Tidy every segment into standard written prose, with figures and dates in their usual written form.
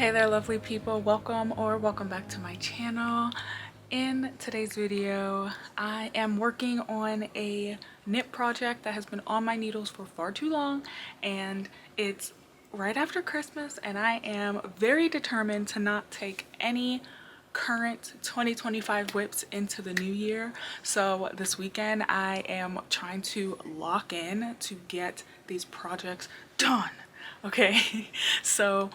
Hey there, lovely people. Welcome back to my channel. In today's video, I am working on a knit project that has been on my needles for far too long, and it's right after Christmas, and I am very determined to not take any current 2025 whips into the new year. So this weekend I am trying to lock in to get these projects done. Okay, so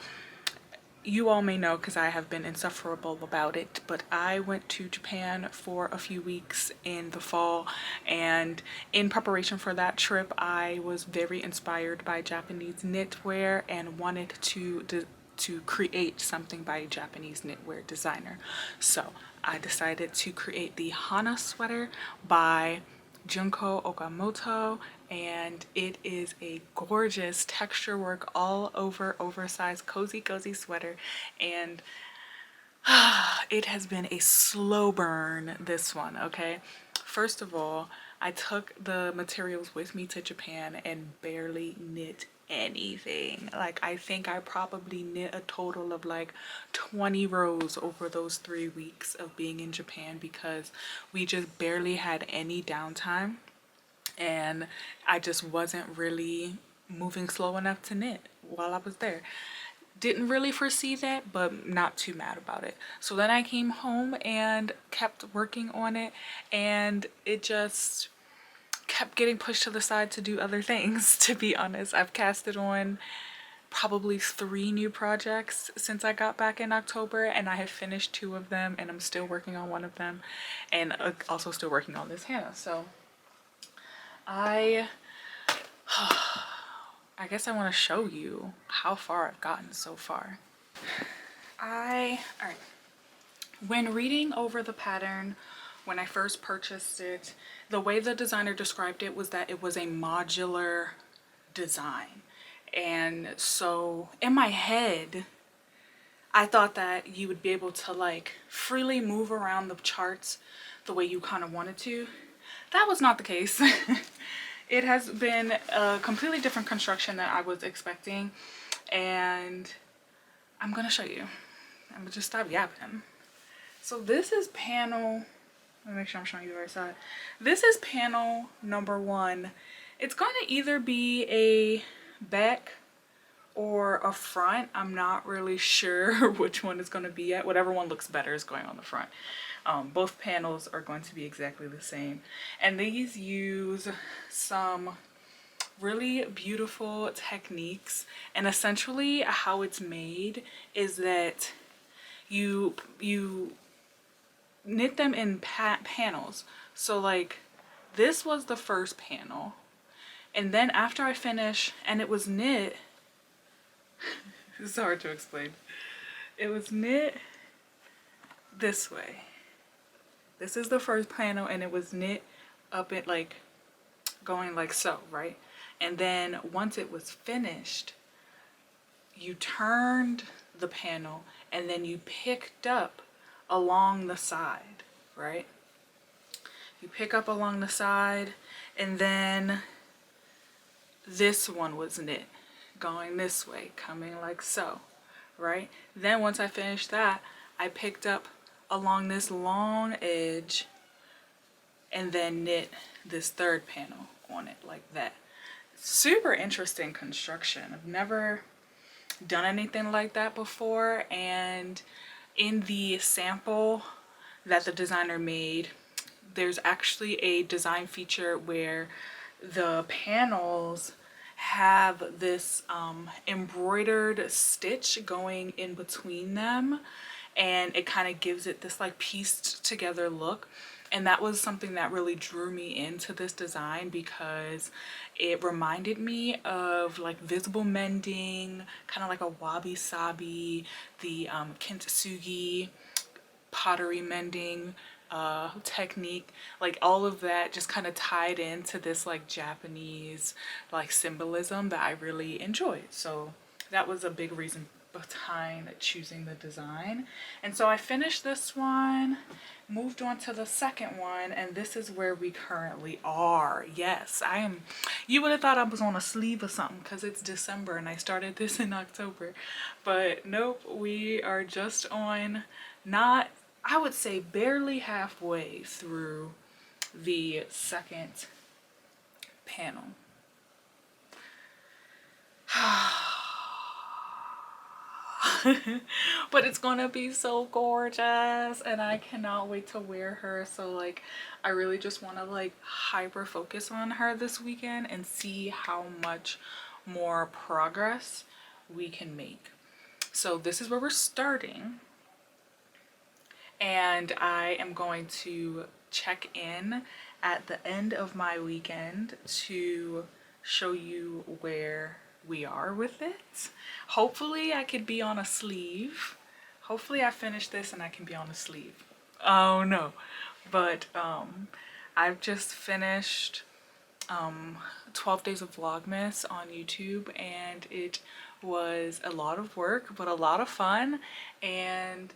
you all may know because I have been insufferable about it, but I went to Japan for a few weeks in the fall, and in preparation for that trip I was very inspired by Japanese knitwear and wanted to create something by a Japanese knitwear designer. So I decided to create the Hana sweater by Junko Okamoto, and it is a gorgeous texture work all over oversized cozy sweater, and it has been a slow burn, this one. Okay, first of all, I took the materials with me to Japan and barely knit anything. Like, I think I probably knit a total of like 20 rows over those 3 weeks of being in Japan because we just barely had any downtime, and I just wasn't really moving slow enough to knit while I was there. Didn't really foresee that, but not too mad about it. So then I came home and kept working on it, and it just kept getting pushed to the side to do other things. To be honest, I've casted on probably 3 new projects since I got back in October, and I have finished 2 of them, and I'm still working on one of them, and also still working on this Hannah. So I I guess I want to show you how far I've gotten so far. Alright, when reading over the pattern, when I first purchased it, the way the designer described it was that it was a modular design. And so in my head, I thought that you would be able to like freely move around the charts the way you kind of wanted to. That was not the case. It has been a completely different construction than I was expecting, and I'm gonna show you. I'm gonna just stop yapping. So this is panel, let me make sure I'm showing you the right side. This is panel number 1. It's going to either be a back or a front. I'm not really sure which one is going to be yet. Whatever one looks better is going on the front. Both panels are going to be exactly the same, and these use some really beautiful techniques. And essentially how it's made is that you knit them in panels. So like this was the first panel, and then after I finish, and it was knit it's hard to explain. It was knit this way. This is the first panel, and it was knit up it like going like so, right? And then once it was finished, you turned the panel and then you picked up along the side, right? You pick up along the side, and then this one was knit going this way, coming like so, right? Then once I finished that, I picked up along this long edge and then knit this third panel on it like that. Super interesting construction. I've never done anything like that before, and in the sample that the designer made, there's actually a design feature where the panels have this embroidered stitch going in between them, and it kind of gives it this like pieced together look. And that was something that really drew me into this design because it reminded me of like visible mending, kind of like a wabi sabi, the kintsugi pottery mending technique. Like all of that just kind of tied into this like Japanese like symbolism that I really enjoyed. So that was a big reason behind choosing the design. And so I finished this one, moved on to the second one, and this is where we currently are. Yes, I am. You would have thought I was on a sleeve or something because it's December and I started this in October. But nope, we are just on, not, I would say barely halfway through the second panel. But it's gonna be so gorgeous and I cannot wait to wear her. So like I really just want to like hyper focus on her this weekend and see how much more progress we can make. So this is where we're starting, and I am going to check in at the end of my weekend to show you where we are with it. Hopefully I could be on a sleeve. Hopefully I finish this and I can be on a sleeve. Oh no. But I've just finished 12 days of Vlogmas on YouTube, and it was a lot of work but a lot of fun, and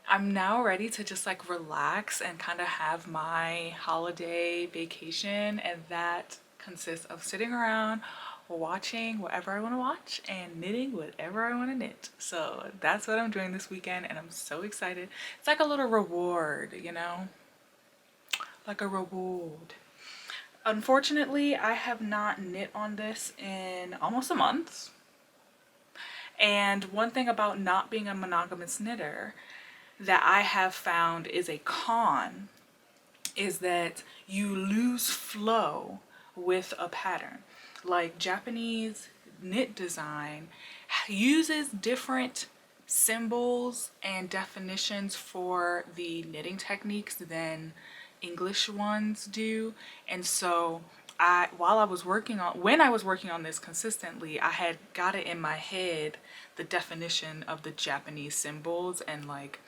I'm now ready to just like relax and kind of have my holiday vacation, and that consists of sitting around watching whatever I want to watch and knitting whatever I want to knit. So that's what I'm doing this weekend, and I'm so excited. It's like a little reward, you know, like a reward. Unfortunately, I have not knit on this in almost a month. And one thing about not being a monogamous knitter that I have found is a con is that you lose flow with a pattern. Like Japanese knit design uses different symbols and definitions for the knitting techniques than English ones do. And so when I was working on this consistently, I had got it in my head, the definition of the Japanese symbols, and like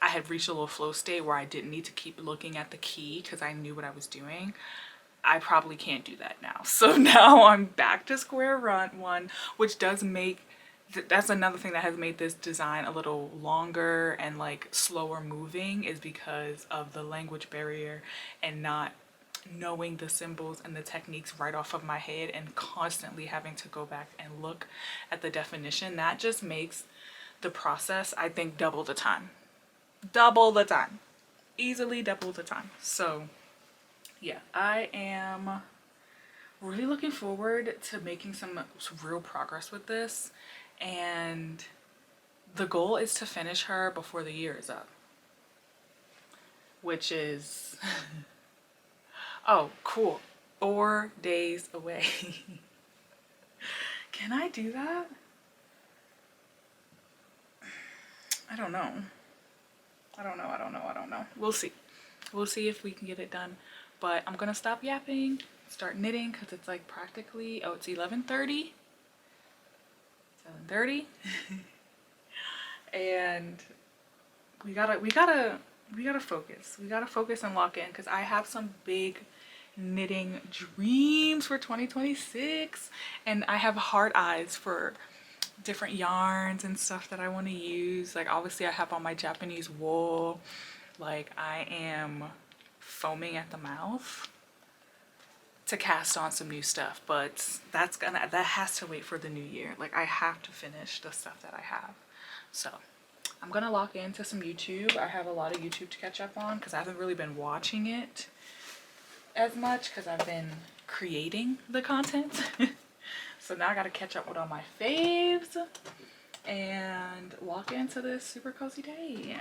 I had reached a little flow state where I didn't need to keep looking at the key because I knew what I was doing. I probably can't do that now. So now I'm back to square one, which does make, that's another thing that has made this design a little longer and like slower moving, is because of the language barrier and not knowing the symbols and the techniques right off of my head and constantly having to go back and look at the definition. That just makes the process, I think, double the time. Double the time. Easily double the time. So yeah, I am really looking forward to making some real progress with this, and the goal is to finish her before the year is up, which is oh cool, 4 days away. Can I do that? I don't know. I don't know. We'll see if we can get it done. But I'm gonna stop yapping, start knitting, because it's like practically, oh, it's 11:30. 11:30. And we gotta focus. We gotta focus and lock in, because I have some big knitting dreams for 2026, and I have hard eyes for different yarns and stuff that I want to use. Like obviously I have all my Japanese wool. Like I am foaming at the mouth to cast on some new stuff, but that has to wait for the new year. Like I have to finish the stuff that I have. So I'm gonna lock into some YouTube. I have a lot of YouTube to catch up on because I haven't really been watching it as much because I've been creating the content. So now I gotta catch up with all my faves and walk into this super cozy day.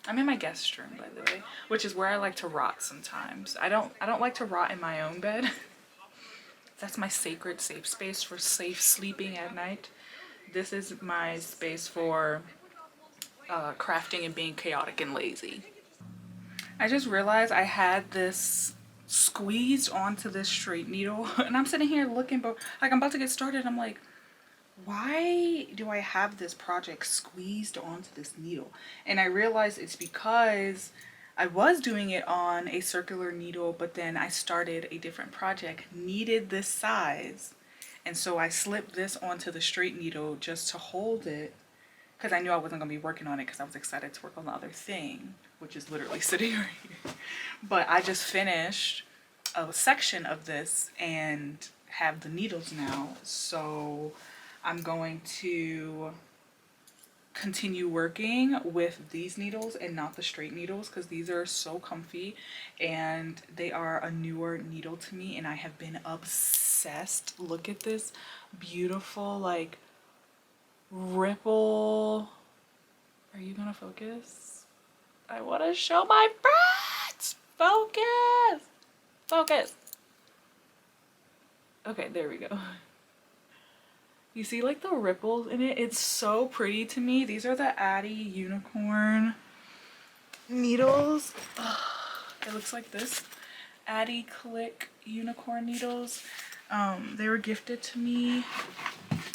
I'm in my guest room, by the way, which is where I like to rot sometimes. I don't like to rot in my own bed. That's my sacred safe space for safe sleeping at night. This is my space for crafting and being chaotic and lazy. I just realized I had this squeezed onto this straight needle, and I'm sitting here looking, but like I'm about to get started. I'm like, why do I have this project squeezed onto this needle? And I realized it's because I was doing it on a circular needle, but then I started a different project, needed this size, And so I slipped this onto the straight needle just to hold it, because I knew I wasn't going to be working on it because I was excited to work on the other thing, which is literally sitting right here. But I just finished a section of this and have the needles now. So I'm going to continue working with these needles and not the straight needles, because these are so comfy and they are a newer needle to me and I have been obsessed. Look at this beautiful like ripple. Are you gonna focus? I want to show my friends. Focus. Focus. Okay, there we go. You see like the ripples in it? It's so pretty to me. These are the Addy unicorn needles. Ugh, it looks like this. Addy Click unicorn needles. They were gifted to me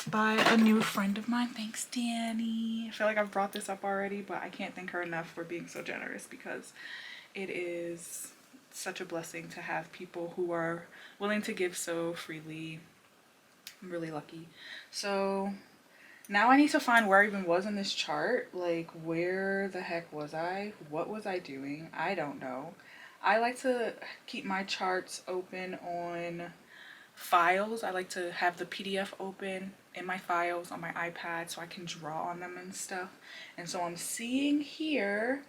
by a new friend of mine. Thanks, Danny. I feel like I've brought this up already, but I can't thank her enough for being so generous, because it is such a blessing to have people who are willing to give so freely. I'm really lucky. So now I need to find where I even was in this chart. Like, where the heck was I? What was I doing? I don't know. I like to keep my charts open on files. I like to have the PDF open in my files on my iPad so I can draw on them and stuff. And so I'm seeing here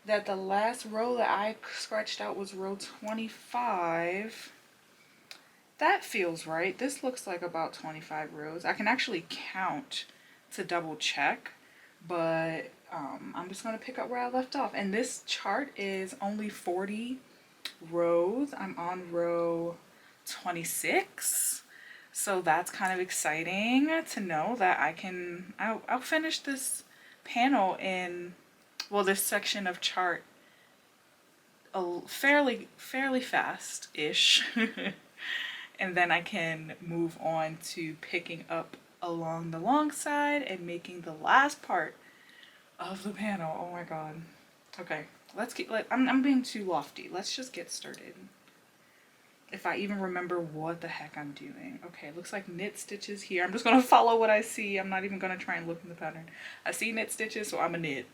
that the last row that I scratched out was row 25. That feels right. This looks like about 25 rows. I can actually count to double check, but I'm just going to pick up where I left off. And this chart is only 40 rows. I'm on row 26. So that's kind of exciting to know that I'll finish this panel in, well, this section of chart fairly fast-ish. And then I can move on to picking up along the long side and making the last part of the panel. Oh my god. Okay, let's get, I'm being too lofty. Let's just get started. If I even remember what the heck I'm doing. Okay, looks like knit stitches here. I'm just gonna follow what I see. I'm not even gonna try and look in the pattern. I see knit stitches, so I'm a knit.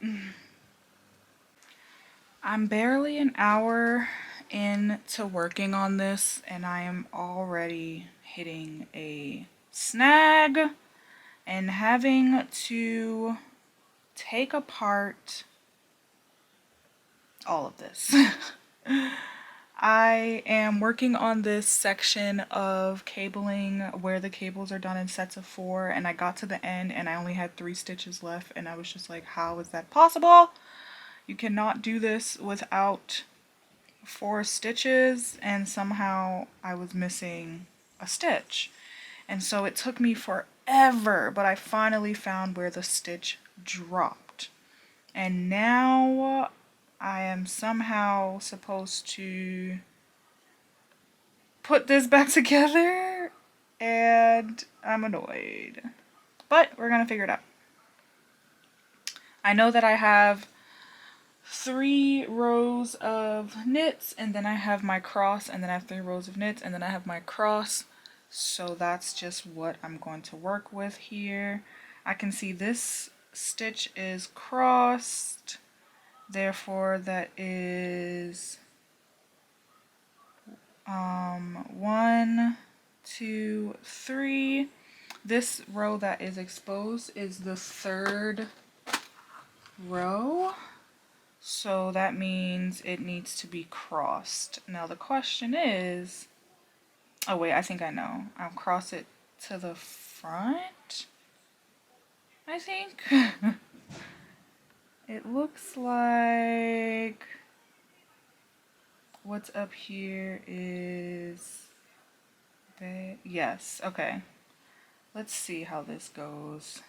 I'm barely an hour into working on this and I am already hitting a snag and having to take apart all of this. I am working on this section of cabling where the cables are done in sets of 4, and I got to the end and I only had 3 stitches left and I was just like, how is that possible? You cannot do this without 4 stitches, and somehow I was missing a stitch. And so it took me forever, but I finally found where the stitch dropped. And now I am somehow supposed to put this back together, and I'm annoyed. But we're gonna figure it out. I know that I have 3 rows of knits, and then I have my cross, and then I have 3 rows of knits, and then I have my cross. So that's just what I'm going to work with here. I can see this stitch is crossed, therefore that is 1, 2, 3. This row that is exposed is the 3rd row. So that means it needs to be crossed. Now the question is, oh wait, I think I know. I'll cross it to the front, I think. It looks like what's up here is that, yes, okay. Let's see how this goes.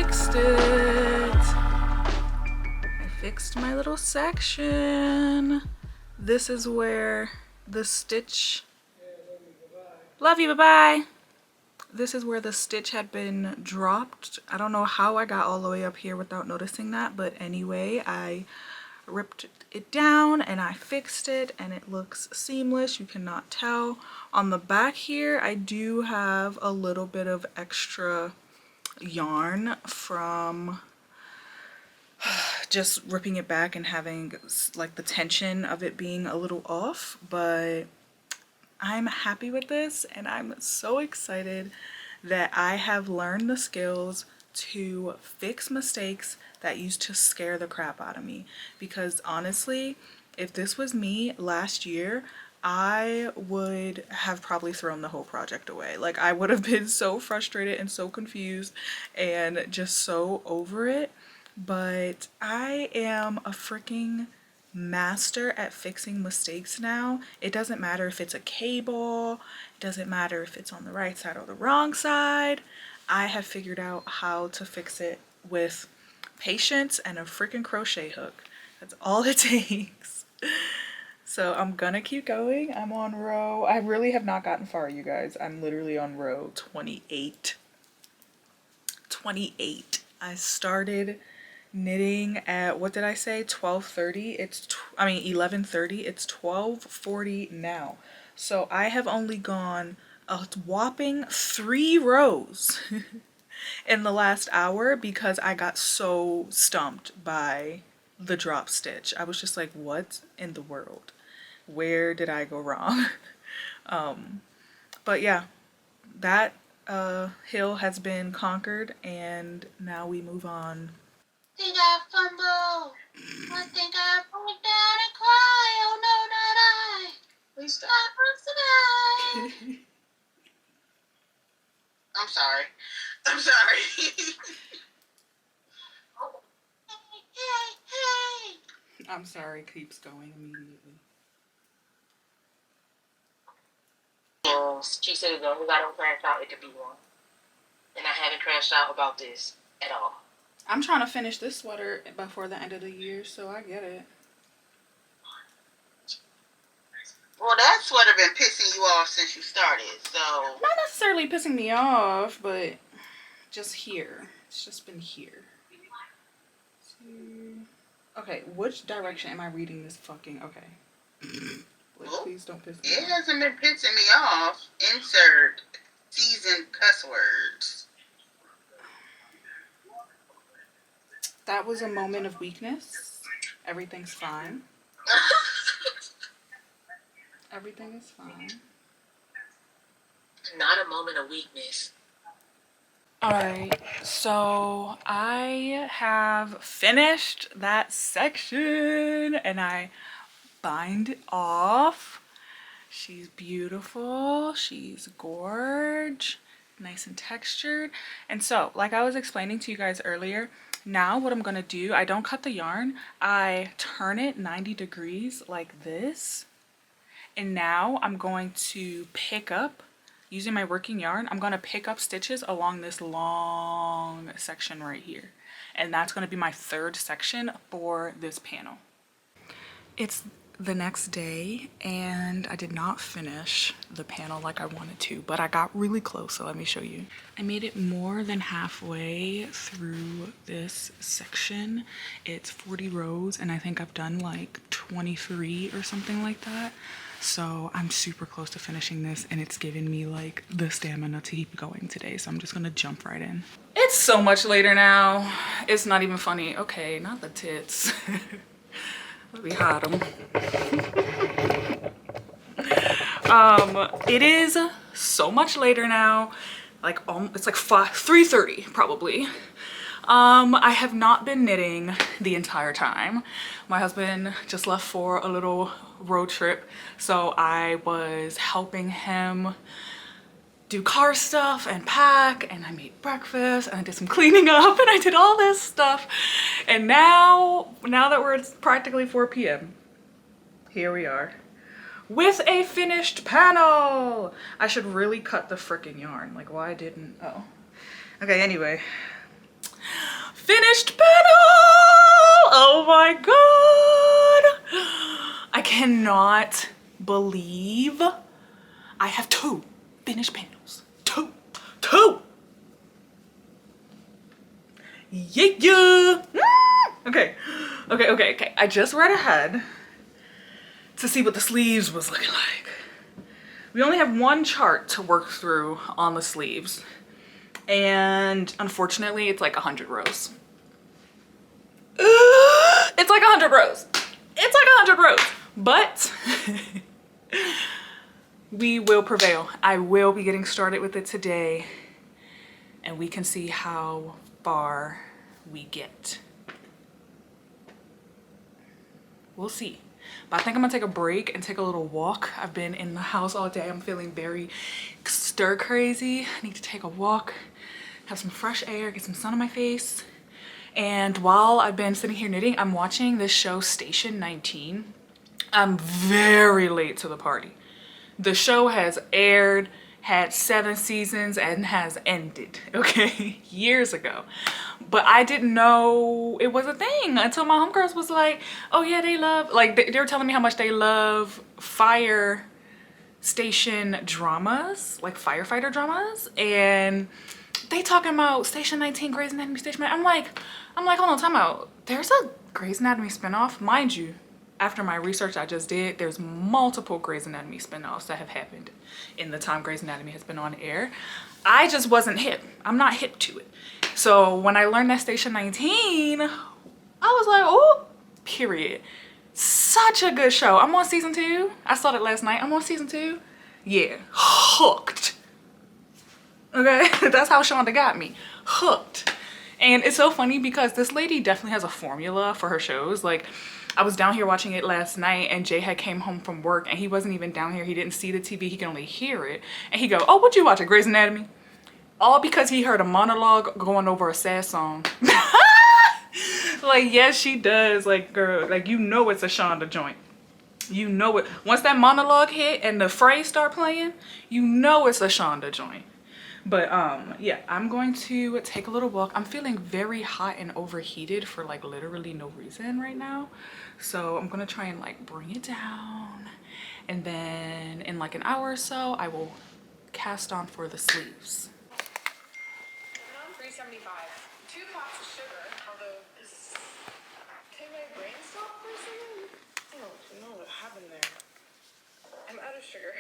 fixed it. I fixed my little section. This is where the stitch, love you, bye-bye. This is where the stitch had been dropped. I don't know how I got all the way up here without noticing that, but anyway, I ripped it down and I fixed it and it looks seamless. You cannot tell. On the back here, I do have a little bit of extra yarn from just ripping it back and having like the tension of it being a little off, but I'm happy with this and I'm so excited that I have learned the skills to fix mistakes that used to scare the crap out of me. Because honestly, if this was me last year, I would have probably thrown the whole project away. Like, I would have been so frustrated and so confused and just so over it. But I am a freaking master at fixing mistakes now. It doesn't matter if it's a cable, it doesn't matter if it's on the right side or the wrong side. I have figured out how to fix it with patience and a freaking crochet hook. That's all it takes. So I'm gonna keep going. I'm on row, I really have not gotten far, you guys. I'm literally on row 28. I started knitting at, what did I say, 12:30? It's 11:30. It's 12:40 now. So I have only gone a whopping 3 rows in the last hour because I got so stumped by the drop stitch. I was just like, what in the world? Where did I go wrong? But yeah, that hill has been conquered and now we move on. Think I fumble. I think I broke down and cry. Oh no, not I. Please stop. I'm sorry. I'm sorry. Oh. Hey. I'm sorry, keeps going immediately. She said, as long as I don't crash out, it could be one. And I haven't crashed out about this at all. I'm trying to finish this sweater before the end of the year, so I get it. Well, that sweater been pissing you off since you started, so... Not necessarily pissing me off, but just here. It's just been here. Okay, which direction am I reading this fucking... Okay. Like, please don't piss me off. It hasn't been pissing me off. Insert seasoned cuss words. That was a moment of weakness. Everything's fine. Everything is fine. Not a moment of weakness. Alright, so I have finished that section and I bind it off. She's beautiful. She's gorge. Nice and textured. And so, like I was explaining to you guys earlier, now what I'm gonna do, I don't cut the yarn. I turn it 90 degrees like this. And now I'm going to pick up, using my working yarn, I'm gonna pick up stitches along this long section right here. And that's gonna be my 3rd section for this panel. It's the next day and I did not finish the panel like I wanted to, but I got really close, so let me show you. I made it more than halfway through this section. It's 40 rows and I think I've done like 23 or something like that. So I'm super close to finishing this and it's given me like the stamina to keep going today. So I'm just gonna jump right in. It's so much later now. It's not even funny. Okay, not the tits. We hide them. It is so much later now. Like it's like 3:30 probably. I have not been knitting the entire time. My husband just left for a little road trip, so I was helping him do car stuff and pack, and I made breakfast and I did some cleaning up and I did all this stuff. And now that we're practically 4 p.m. here we are with a finished panel. I should really cut the freaking yarn. Like, why didn't, oh. Okay, anyway. finished panel. Oh my god, I cannot believe I have 2 finished panels. Two. Yeah. Okay. I just read ahead to see what the sleeves was looking like. We only have 1 chart to work through on the sleeves, and unfortunately it's like 100 rows. It's like 100 rows. It's like 100 rows, but we will prevail. I will be getting started with it today, and we can see how far we get. We'll see. But I think I'm gonna take a break and take a little walk. I've been in the house all day. I'm feeling very stir crazy. I need to take a walk, have some fresh air, get some sun on my face. And while I've been sitting here knitting, I'm watching this show Station 19. I'm very late to the party. The show has aired, had 7 seasons, and has ended, okay, years ago. But I didn't know it was a thing until my homegirls was like, oh yeah, they love, like they were telling me how much they love fire station dramas, like firefighter dramas, and they talking about Station 19, Grey's Anatomy, Station 19. I'm like, hold on, time out. There's a Grey's Anatomy spinoff, mind you. After my research I just did, there's multiple Grey's Anatomy spinoffs that have happened in the time Grey's Anatomy has been on air. I just wasn't hip. I'm not hip to it. So when I learned that Station 19, I was like, oh, period. Such a good show. I'm on season 2. I saw it last night. I'm on season 2. Yeah, hooked. Okay, that's how Shonda got me, hooked. And it's so funny because this lady definitely has a formula for her shows. Like, I was down here watching it last night and Jay had came home from work and he wasn't even down here. He didn't see the TV, he can only hear it. And he go, oh, what you watching, Grey's Anatomy? All because he heard a monologue going over a sad song. Like, yes, she does. Like, girl, like, you know it's a Shonda joint. You know it. Once that monologue hit and the phrase start playing, you know it's a Shonda joint. But yeah, I'm going to take a little walk. I'm feeling very hot and overheated for like literally no reason right now. So I'm gonna try and like bring it down. And then in like an hour or so, I will cast on for the sleeves. $3.75. 2 pots of sugar, although this take my brain stop for a second. I don't know what happened there. I'm out of sugar.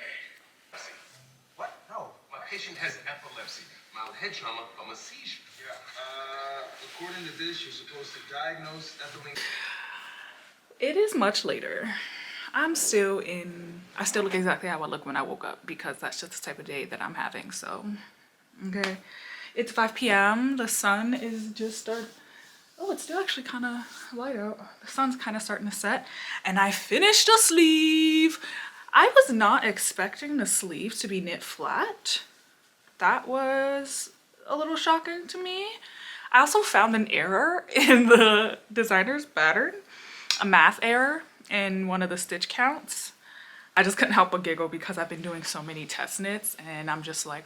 What? No. My patient has epilepsy, mild head trauma from a seizure. Yeah. According to this, you're supposed to diagnose epilepsy. It is much later. I still look exactly how I look when I woke up because that's just the type of day that I'm having, so. Okay. It's 5 p.m. The sun is just oh, it's still actually kind of light out. The sun's kind of starting to set and I finished a sleeve. I was not expecting the sleeve to be knit flat. That was a little shocking to me. I also found an error in the designer's pattern, a math error in one of the stitch counts. I just couldn't help but giggle because I've been doing so many test knits and I'm just like,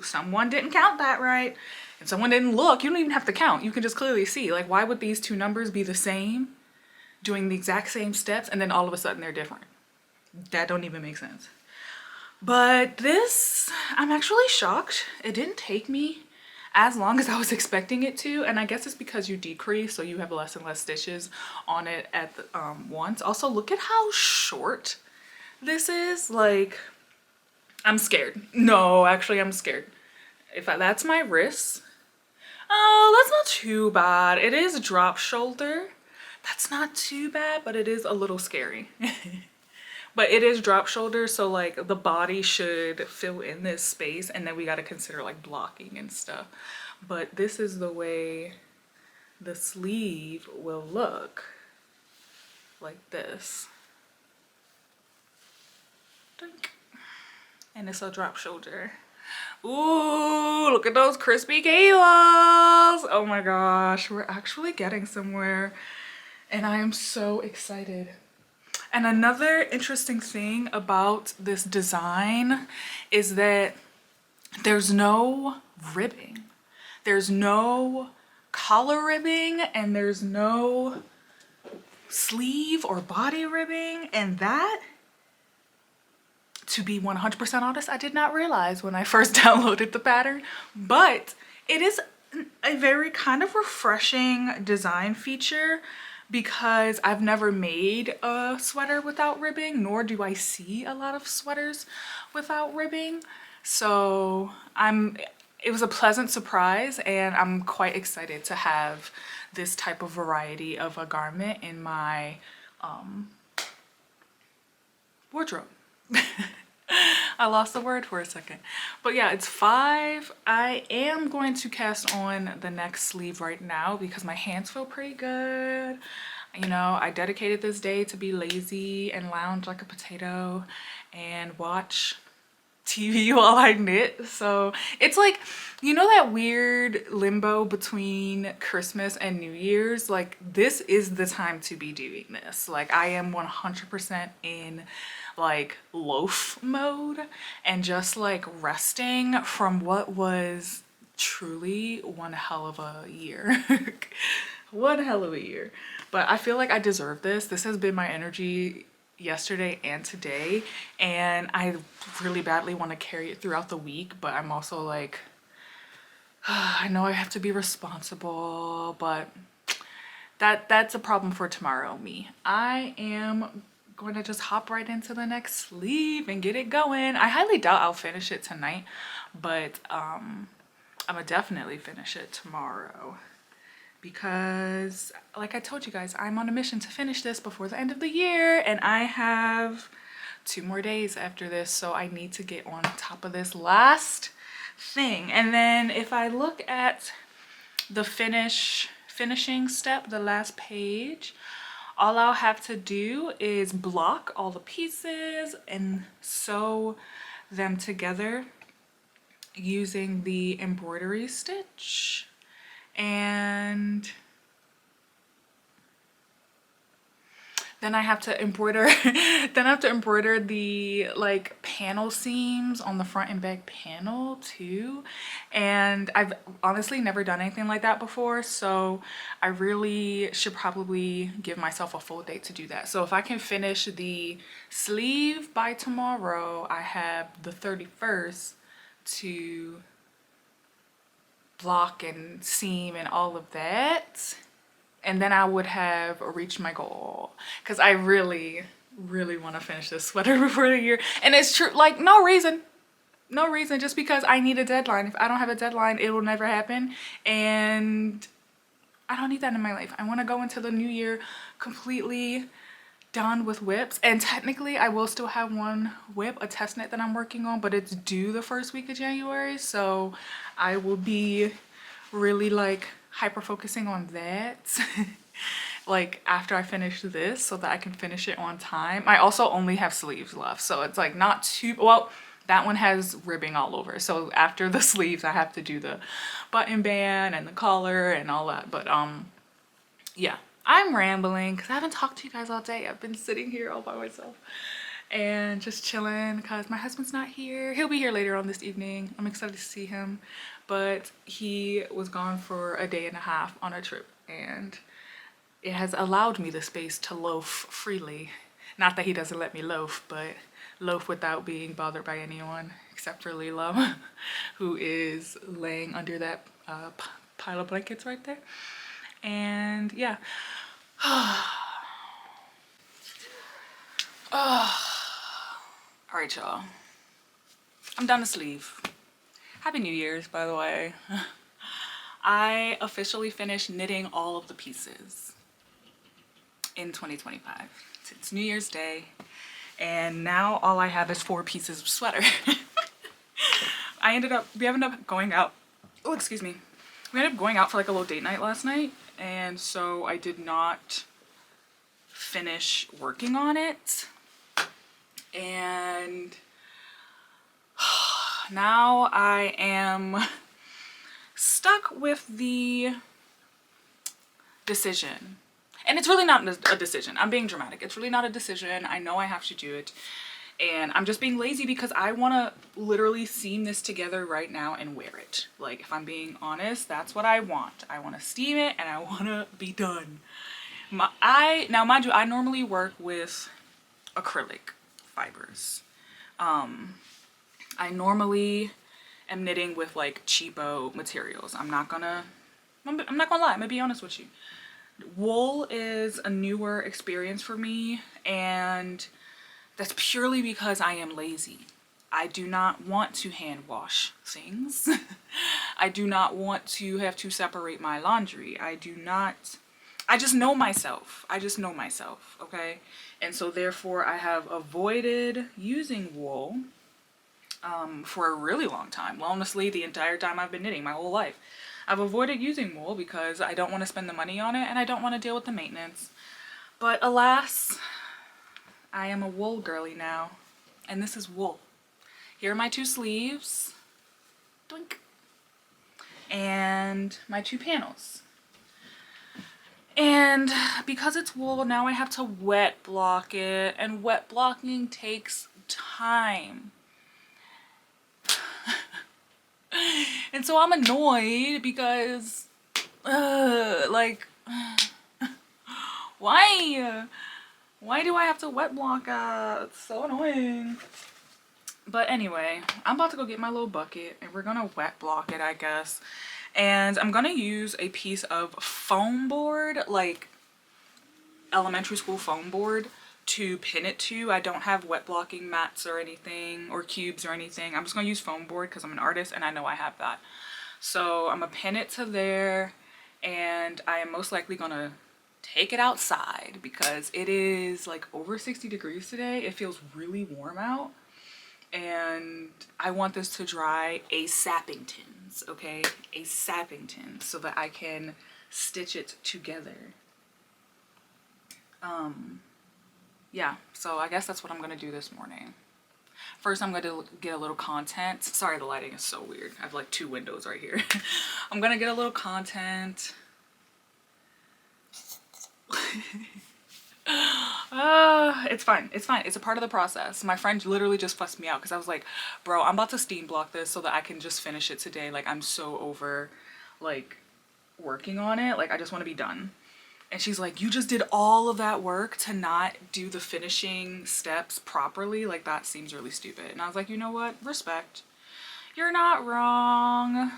someone didn't count that right. And someone didn't look. You don't even have to count. You can just clearly see, like, why would these 2 numbers be the same, doing the exact same steps, and then all of a sudden they're different? That don't even make sense. But this, I'm actually shocked. It didn't take me as long as I was expecting it to, and I guess it's because you decrease, so you have less and less stitches on it at the, once. Also, look at how short this is. Like, I'm scared. No, actually, I'm scared. That's my wrist. Oh, that's not too bad. It is drop shoulder. That's not too bad, but it is a little scary. But it is drop shoulder, so like the body should fill in this space, and then we got to consider like blocking and stuff. But this is the way the sleeve will look, like this. And it's a drop shoulder. Ooh, look at those crispy cables. Oh my gosh, we're actually getting somewhere and I am so excited. And another interesting thing about this design is that there's no ribbing. There's no collar ribbing and there's no sleeve or body ribbing, and that, to be 100% honest, I did not realize when I first downloaded the pattern, but it is a very kind of refreshing design feature because I've never made a sweater without ribbing, nor do I see a lot of sweaters without ribbing. So it was a pleasant surprise, and I'm quite excited to have this type of variety of a garment in my wardrobe. I lost the word for a second. But yeah, it's 5. I am going to cast on the next sleeve right now because my hands feel pretty good. You know, I dedicated this day to be lazy and lounge like a potato and watch TV while I knit. So it's like, you know, that weird limbo between Christmas and New Year's? Like, this is the time to be doing this. Like, I am 100% in like loaf mode and just like resting from what was truly one hell of a year. One hell of a year. But I feel like I deserve this. This has been my energy yesterday and today, and I really badly want to carry it throughout the week, but I'm also like, I know I have to be responsible, but that's a problem for tomorrow me. I am going to just hop right into the next sleeve and get it going. I highly doubt I'll finish it tonight, but I'm gonna definitely finish it tomorrow because, like I told you guys, I'm on a mission to finish this before the end of the year, and I have 2 more days after this, so I need to get on top of this last thing. And then if I look at the finishing step, the last page, all I'll have to do is block all the pieces and sew them together using the embroidery stitch. And then I have to embroider the like panel seams on the front and back panel too. And I've honestly never done anything like that before, so I really should probably give myself a full day to do that. So if I can finish the sleeve by tomorrow, I have the 31st to block and seam and all of that, and then I would have reached my goal, because I really want to finish this sweater before the year. And it's true, like, no reason just because I need a deadline. If I don't have a deadline, it will never happen, and I don't need that in my life. I want to go into the new year completely done with whips, and technically I will still have one whip, a test knit that I'm working on, but it's due the first week of January, so I will be really like hyper focusing on that like after I finish this, so that I can finish it on time. I also only have sleeves left, so it's like not too well. That one has ribbing all over, so after the sleeves I have to do the button band and the collar and all that. But yeah, I'm rambling because I haven't talked to you guys all day. I've been sitting here all by myself and just chilling because my husband's not here. He'll be here later on this evening. I'm excited to see him, but he was gone for a day and a half on a trip, and it has allowed me the space to loaf freely. Not that he doesn't let me loaf, but loaf without being bothered by anyone except for Lilo, who is laying under that pile of blankets right there. And yeah. All right, y'all. I'm done the sleeve. Happy New Year's, by the way. I officially finished knitting all of the pieces in 2025. It's New Year's Day, and now all I have is 4 pieces of sweater. we ended up going out. Oh, excuse me. We ended up going out for like a little date night last night, and so I did not finish working on it. And now I am stuck with the decision. And it's really not a decision. I'm being dramatic. It's really not a decision. I know I have to do it. And I'm just being lazy because I want to literally seam this together right now and wear it. Like, if I'm being honest, that's what I want. I want to steam it and I want to be done. Now mind you, I normally work with acrylic fibers. I normally am knitting with like cheapo materials. I'm not gonna lie, I'm gonna be honest with you. Wool is a newer experience for me, and that's purely because I am lazy. I do not want to hand wash things. I do not want to have to separate my laundry. I just know myself. Okay? And so therefore I have avoided using wool for a really long time. Well, honestly, the entire time I've been knitting, my whole life. I've avoided using wool because I don't want to spend the money on it and I don't want to deal with the maintenance. But alas, I am a wool girly now, and this is wool. Here are my 2 sleeves, doink, and my 2 panels. And because it's wool, now I have to wet block it, and wet blocking takes time. And so I'm annoyed because, like, why? Why do I have to wet block it? It's so annoying. But anyway, I'm about to go get my little bucket and we're gonna wet block it, I guess. And I'm gonna use a piece of foam board, like elementary school foam board, to pin it to. I don't have wet blocking mats or anything, or cubes or anything. I'm just gonna use foam board because I'm an artist and I know I have that. So I'm gonna pin it to there, and I am most likely gonna take it outside because it is like over 60 degrees today. It feels really warm out, and I want this to dry a-sappingtons, okay? A-sappingtons, so that I can stitch it together. Yeah, so I guess that's what I'm gonna do this morning. First, I'm gonna get a little content. Sorry, the lighting is so weird. I have like 2 windows right here. I'm gonna get a little content. It's fine. It's fine. It's a part of the process. My friend literally just fussed me out because I was like, bro, I'm about to steam block this so that I can just finish it today. Like, I'm so over like working on it. Like, I just want to be done. And she's like, you just did all of that work to not do the finishing steps properly? Like, that seems really stupid. And I was like, you know what? Respect. You're not wrong.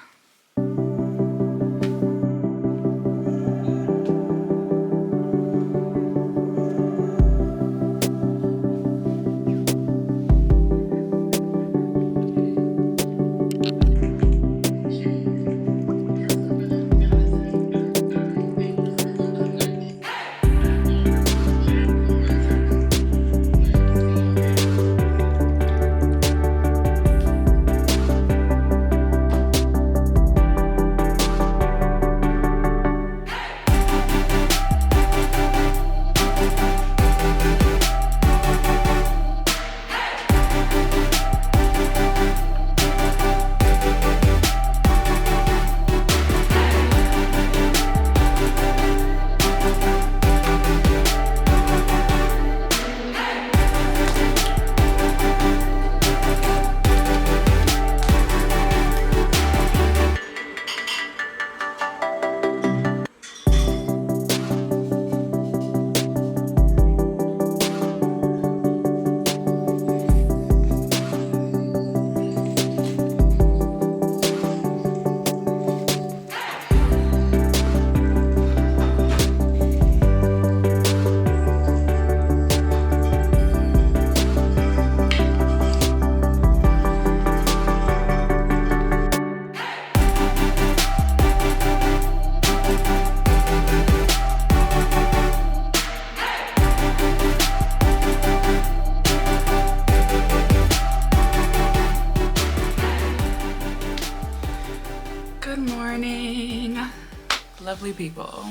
Lovely people.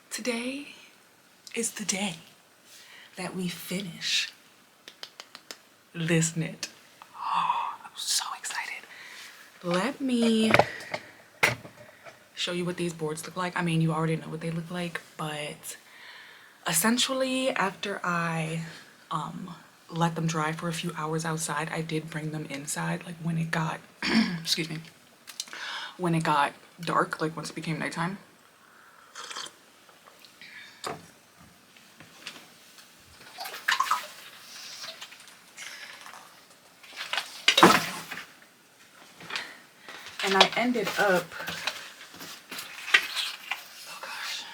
Today is the day that we finish this knit. Oh, I'm so excited. Let me show you what these boards look like. I mean, you already know what they look like, but essentially after I let them dry for a few hours outside. I did bring them inside, like when it got, excuse me, when it got dark, like once it became nighttime. And I ended up, oh gosh,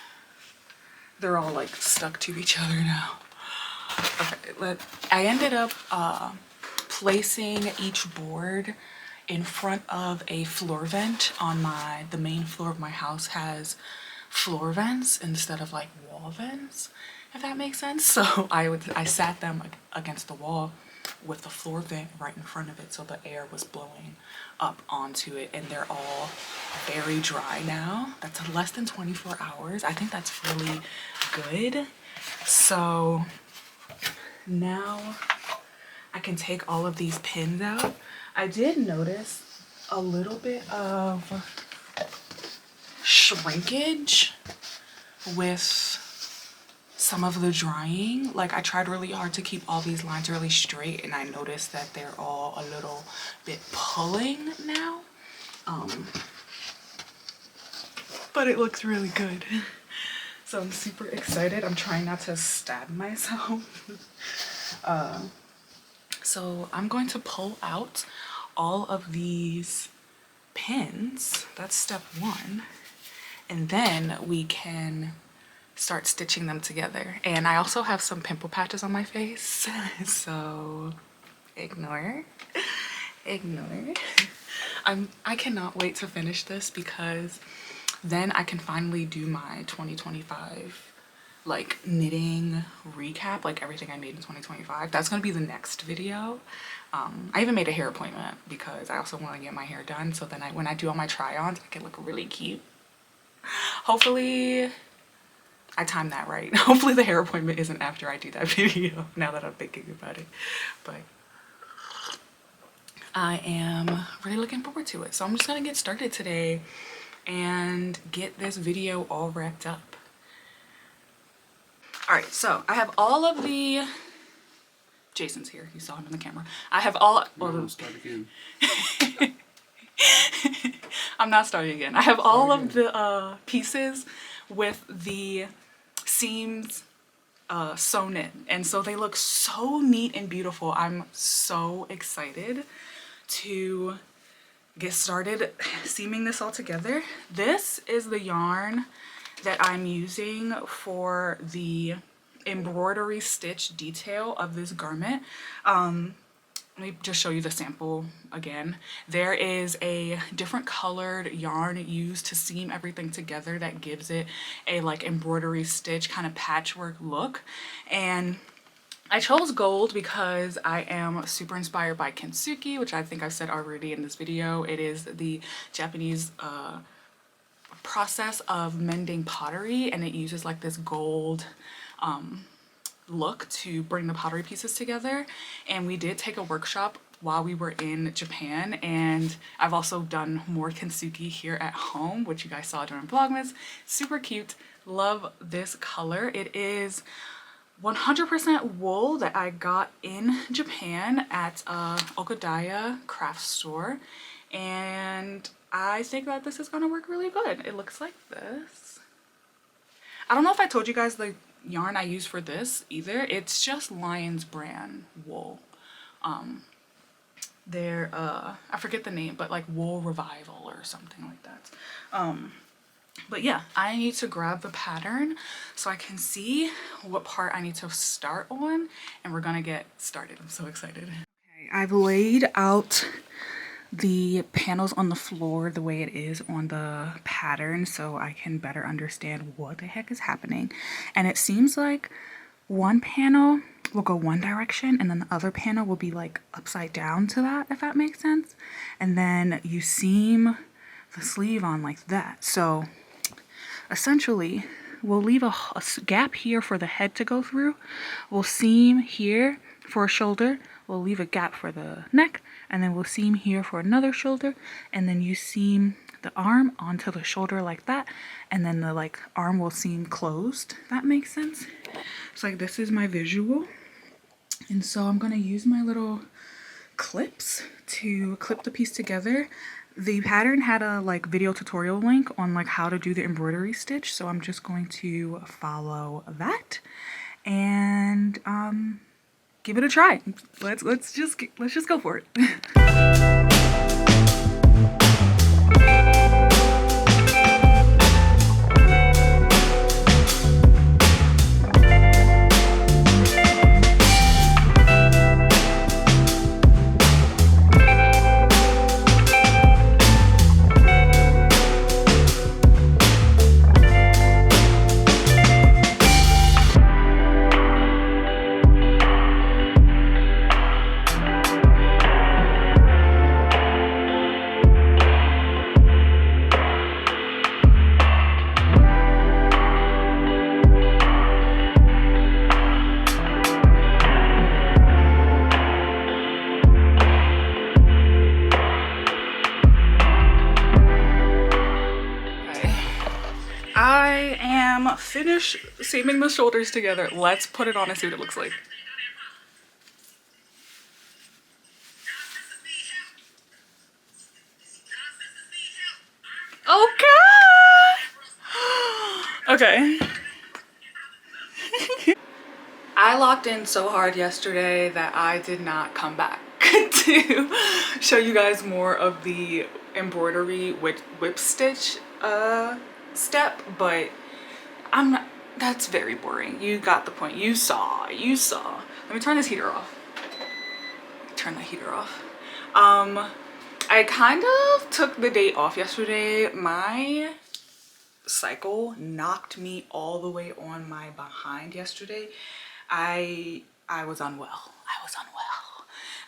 they're all like stuck to each other now. Okay, I ended up placing each board in front of a floor vent on the main floor of my house has floor vents instead of like wall vents, if that makes sense. So I sat them against the wall with the floor vent right in front of it, so the air was blowing up onto it, and they're all very dry now. That's less than 24 hours. I think that's really good. So now I can take all of these pins out. I did notice a little bit of shrinkage with some of the drying. Like I tried really hard to keep all these lines really straight, and I noticed that they're all a little bit pulling now. But it looks really good. So I'm super excited. I'm trying not to stab myself. So I'm going to pull out all of these pins. That's step one. And then we can start stitching them together. And I also have some pimple patches on my face. So ignore. I cannot wait to finish this because then I can finally do my 2025 like knitting recap, like everything I made in 2025. That's gonna be the next video. I even made a hair appointment because I also want to get my hair done, so then when I do all my try-ons I can look really cute. Hopefully I timed that right. Hopefully the hair appointment isn't after I do that video, now that I'm thinking about it. But I am really looking forward to it. So I'm just gonna get started today and get this video all wrapped up. All right, so I have all of the, Jason's here, you saw him in the camera. I have all, no, start again. I'm not starting again. I have all of the pieces with the seams sewn in, and so they look so neat and beautiful. I'm so excited to get started seaming this all together. This is the yarn that I'm using for the embroidery stitch detail of this garment. Let me just show you the sample again. There is a different colored yarn used to seam everything together that gives it a like embroidery stitch kind of patchwork look. And I chose gold because I am super inspired by kintsugi, which I think I've said already in this video. It is the Japanese process of mending pottery, and it uses like this gold look to bring the pottery pieces together. And we did take a workshop while we were in Japan, and I've also done more kintsugi here at home, which you guys saw during Vlogmas. Super cute. Love this color. It is 100% wool that I got in Japan at Okudaya craft store, and I think that this is gonna work really good. It looks like this. I don't know if I told you guys the yarn I use for this either. It's just Lion's brand wool. They're I forget the name, but like Wool Revival or something like that. But yeah, I need to grab the pattern so I can see what part I need to start on, and we're gonna get started. I'm so excited. Okay, I've laid out the panels on the floor the way it is on the pattern so I can better understand what the heck is happening. And it seems like one panel will go one direction and then the other panel will be like upside down to that, if that makes sense. And then you seam the sleeve on like that. So essentially we'll leave a gap here for the head to go through. We'll seam here for a shoulder. We'll leave a gap for the neck, and then we'll seam here for another shoulder, and then you seam the arm onto the shoulder like that, and then the like arm will seam closed. That makes sense. So like this is my visual. And so I'm gonna use my little clips to clip the piece together. The pattern had a like video tutorial link on like how to do the embroidery stitch, so I'm just going to follow that and give it a try. Let's just go for it. I am finished seaming the shoulders together. Let's put it on and see what it looks like. Okay. Okay. I locked in so hard yesterday that I did not come back to show you guys more of the embroidery whip stitch step, but I'm not, that's very boring. You got the point. You saw. Let me turn this heater off. Turn the heater off. I kind of took the day off yesterday. My cycle knocked me all the way on my behind yesterday. I was unwell.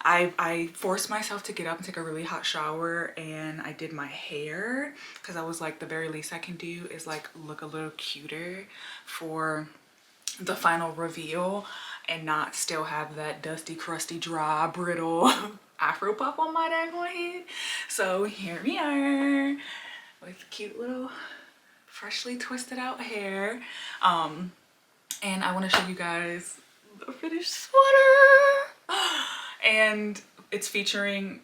I forced myself to get up and take a really hot shower, and I did my hair because I was like, the very least I can do is like look a little cuter for the final reveal and not still have that dusty, crusty, dry, brittle afro puff on my daggone head. So here we are with cute little freshly twisted out hair. And I want to show you guys the finished sweater. And it's featuring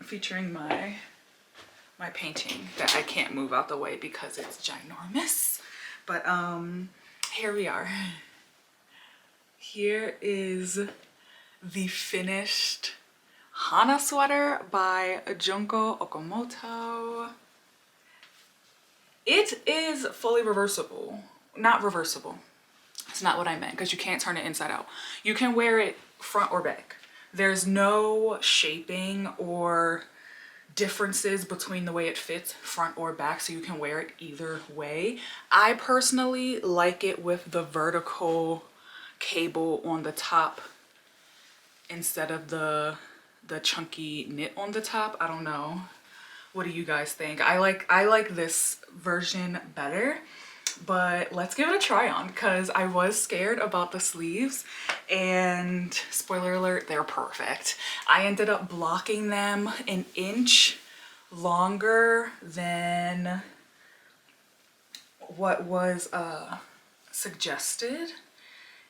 my painting that I can't move out the way because it's ginormous. But here we are. Here is the finished Hana sweater by Junko Okamoto. It is fully reversible. Not reversible. It's not what I meant, because you can't turn it inside out. You can wear it front or back. There's no shaping or differences between the way it fits front or back, so you can wear it either way. I personally like it with the vertical cable on the top instead of the chunky knit on the top. I don't know. What do you guys think? I like this version better. But let's give it a try on, because I was scared about the sleeves, and spoiler alert, they're perfect. I ended up blocking them an inch longer than what was suggested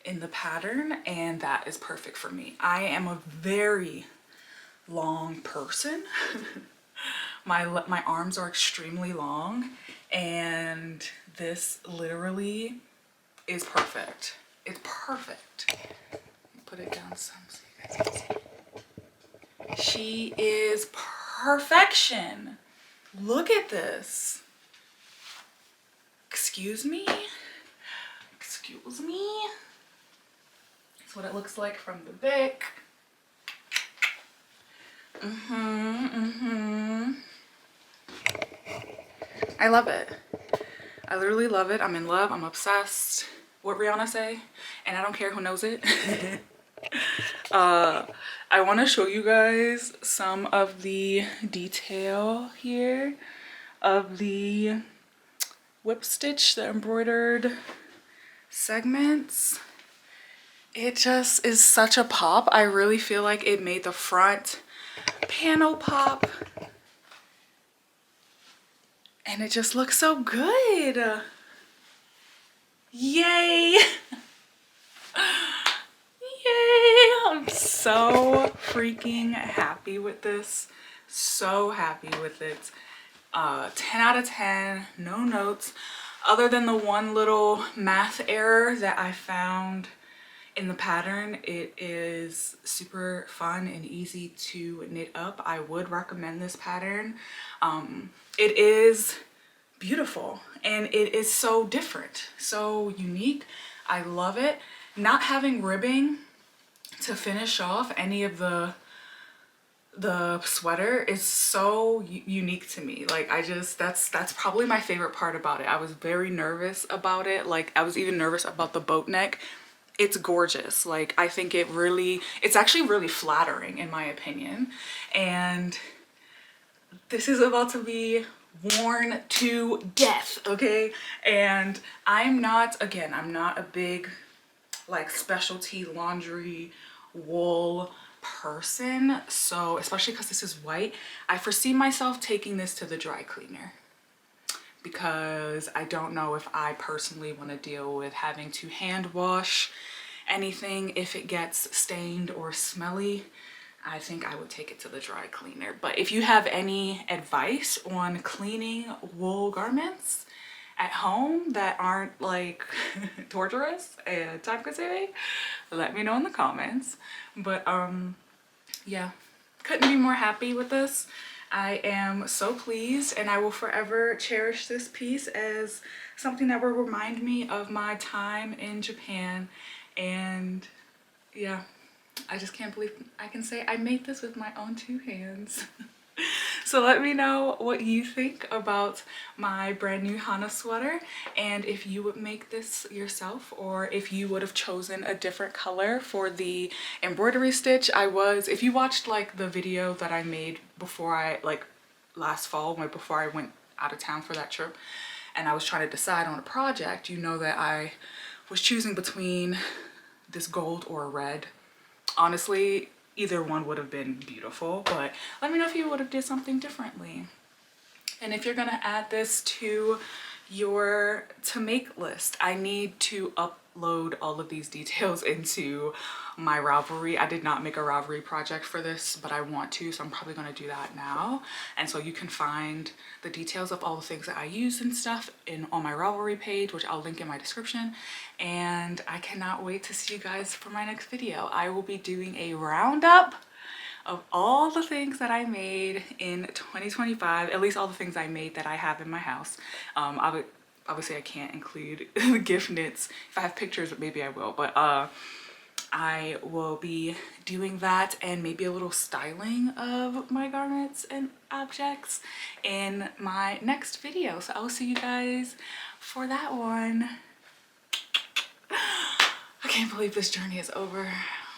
in the pattern, and that is perfect for me. I am a very long person. My arms are extremely long, and this literally is perfect. It's perfect. Put it down some so you guys can see. She is perfection. Look at this. Excuse me? Excuse me? That's what it looks like from the back. I love it. I literally love it. I'm in love. I'm obsessed. What Rihanna say? And I don't care who knows it. I want to show you guys some of the detail here of the whip stitch, the embroidered segments. It just is such a pop. I really feel like it made the front panel pop. And it just looks so good. Yay. Yay. I'm so freaking happy with this. So happy with it. 10 out of 10, no notes, other than the one little math error that I found in the pattern. It is super fun and easy to knit up. I would recommend this pattern. It is beautiful and it is so different, so unique. I love it. Not having ribbing to finish off any of the sweater is so unique to me. Like, that's probably my favorite part about it. I was very nervous about it. Like, I was even nervous about the boat neck. It's gorgeous. Like, I think it's actually really flattering in my opinion. And this is about to be worn to death, okay? And I'm not a big like specialty laundry wool person, so especially because this is white, I foresee myself taking this to the dry cleaner because I don't know if I personally want to deal with having to hand wash anything if it gets stained or smelly. I think I would take it to the dry cleaner. But if you have any advice on cleaning wool garments at home that aren't like torturous and time consuming, let me know in the comments. But yeah, couldn't be more happy with this. I am so pleased, and I will forever cherish this piece as something that will remind me of my time in Japan. And yeah, I just can't believe I can say I made this with my own two hands. So let me know what you think about my brand new Hana sweater, and if you would make this yourself, or if you would have chosen a different color for the embroidery stitch. If you watched like the video that I made before last fall, before I went out of town for that trip, and I was trying to decide on a project, you know that I was choosing between this gold or red. Honestly, either one would have been beautiful, but let me know if you would have did something differently. And if you're gonna add this to your to make list, I need to upload all of these details into my Ravelry. I did not make a Ravelry project for this, but I want to, so I'm probably gonna do that now. And so you can find the details of all the things that I use and stuff on my Ravelry page, which I'll link in my description. And I cannot wait to see you guys for my next video. I will be doing a roundup of all the things that I made in 2025, at least all the things I made that I have in my house. Obviously I can't include the gift knits. If I have pictures, maybe I will, but I will be doing that, and maybe a little styling of my garments and objects in my next video. So I'll see you guys for that one. I can't believe this journey is over.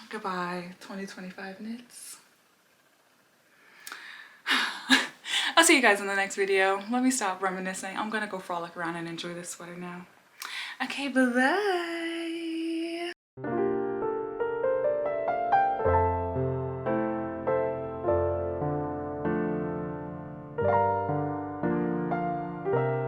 Goodbye, 2025 knits. I'll see you guys in the next video. Let me stop reminiscing. I'm gonna go frolic around and enjoy this sweater now. Okay, bye-bye.